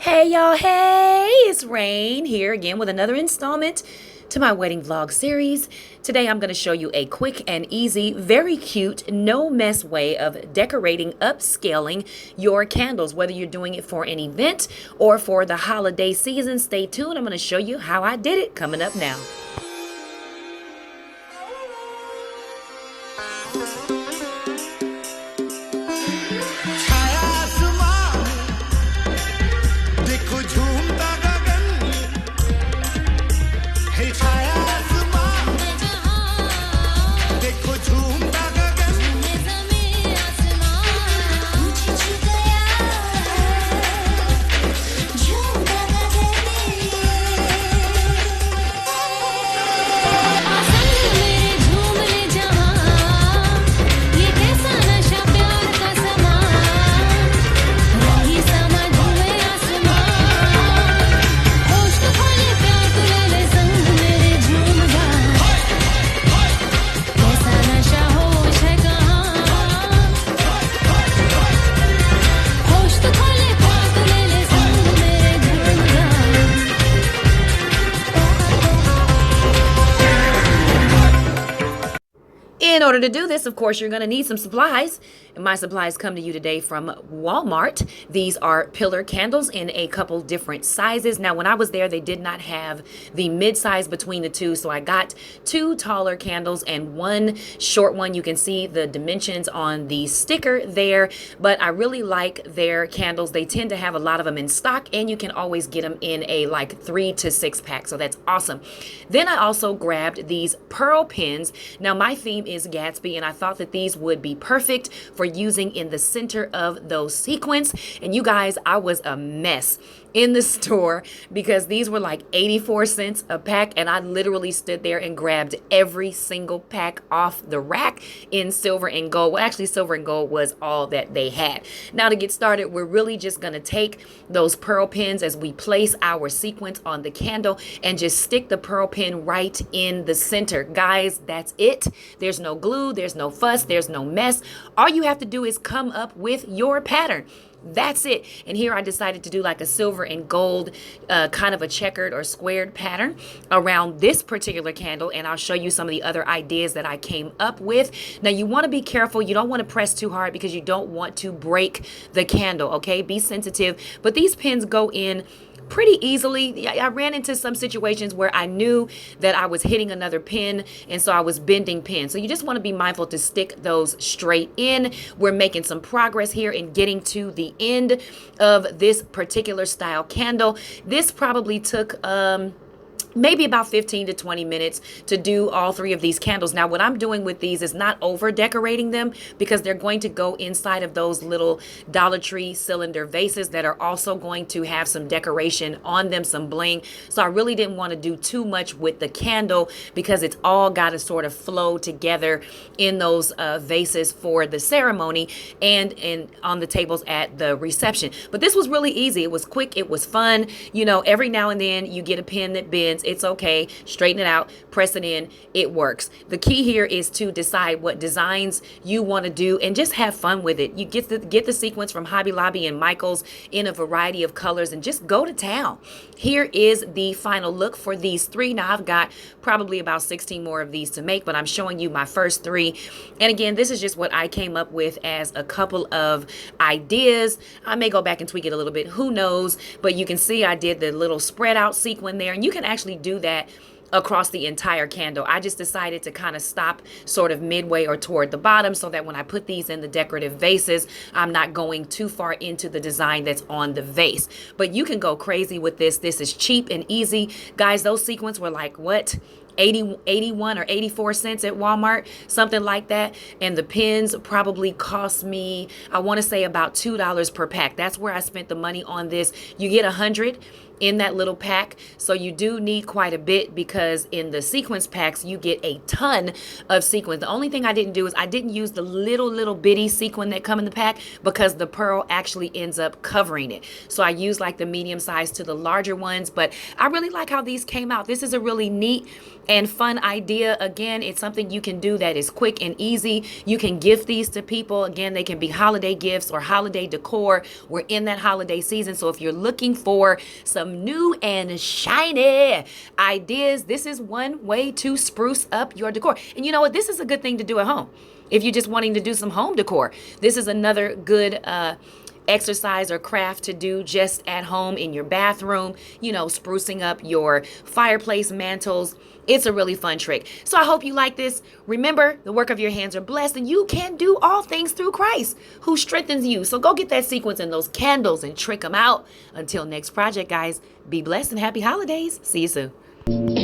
Hey y'all, hey, it's Rein here again with another installment to my wedding vlog series. Today I'm going to show you a quick and easy, very cute, no mess way of decorating, upscaling your candles, whether you're doing it for an event or for the holiday season. Stay tuned. I'm going to show you how I did it coming up now. In order to do this, of course, you're going to need some supplies. And my supplies come to you today from Walmart. These are pillar candles in a couple different sizes. Now, when I was there, they did not have the mid-size between the two. So I got two taller candles and one short one. You can see the dimensions on the sticker there. But I really like their candles. They tend to have a lot of them in stock, and you can always get them in a like 3 to 6 pack. So that's awesome. Then I also grabbed these pearl pins. Now, my theme is Gatsby, and I thought that these would be perfect for using in the center of those sequins. And you guys, I was a mess in the store because these were like 84 cents a pack, and I literally stood there and grabbed every single pack off the rack in silver and gold. Well, actually, silver and gold was all that they had. Now, to get started, we're really just going to take those pearl pins as we place our sequins on the candle and just stick the pearl pin right in the center. Guys, that's it. There's no glue, there's no fuss, there's no mess. All you have to do is come up with your pattern. That's it. And here I decided to do like a silver and gold kind of a checkered or squared pattern around this particular candle. And I'll show you some of the other ideas that I came up with. Now, you want to be careful. You don't want to press too hard because you don't want to break the candle. Okay, be sensitive. But these pins go in pretty easily. I ran into some situations where I knew that I was hitting another pin, and so I was bending pins. So you just want to be mindful to stick those straight in. We're making some progress here in getting to the end of this particular style candle. This probably took maybe about 15 to 20 minutes to do all three of these candles. Now, what I'm doing with these is not over decorating them because they're going to go inside of those little Dollar Tree cylinder vases that are also going to have some decoration on them, some bling. So I really didn't want to do too much with the candle because it's all got to sort of flow together in those vases for the ceremony and on the tables at the reception. But this was really easy. It was quick. It was fun. You know, every now and then you get a pin that bends. It's okay. Straighten it out, press it in. It works. The key here is to decide what designs you want to do and just have fun with it. You get the sequence from Hobby Lobby and Michael's in a variety of colors and just go to town. Here is the final look for these three. Now, I've got probably about 16 more of these to make, but I'm showing you my first three. And again, this is just what I came up with as a couple of ideas. I may go back and tweak it a little bit. Who knows? But you can see I did the little spread out sequin there, and you can actually do that across the entire candle. I just decided to kind of stop sort of midway or toward the bottom so that when I put these in the decorative vases, I'm not going too far into the design that's on the vase. But you can go crazy with this. This is cheap and easy. Guys, those sequins were like, what? 81 or 84 cents at Walmart, something like that. And the pins probably cost me, I want to say about $2 per pack. That's where I spent the money on this. You get 100 in that little pack. So you do need quite a bit, because in the sequence packs, you get a ton of sequins. The only thing I didn't do is I didn't use the little bitty sequin that come in the pack, because the pearl actually ends up covering it. So I use like the medium size to the larger ones, but I really like how these came out. This is a really neat and fun idea. Again, it's something you can do that is quick and easy. You can gift these to people. Again, they can be holiday gifts or holiday decor. We're in that holiday season. So if you're looking for some new and shiny ideas, this is one way to spruce up your decor. And you know what? This is a good thing to do at home. If you're just wanting to do some home decor, this is another good exercise or craft to do just at home in your bathroom, you know, sprucing up your fireplace mantles. It's a really fun trick. So I hope you like this. Remember, the work of your hands are blessed, and you can do all things through Christ who strengthens you. So go get that sequence and those candles and trick them out. Until next project, guys, be blessed and happy holidays. See you soon.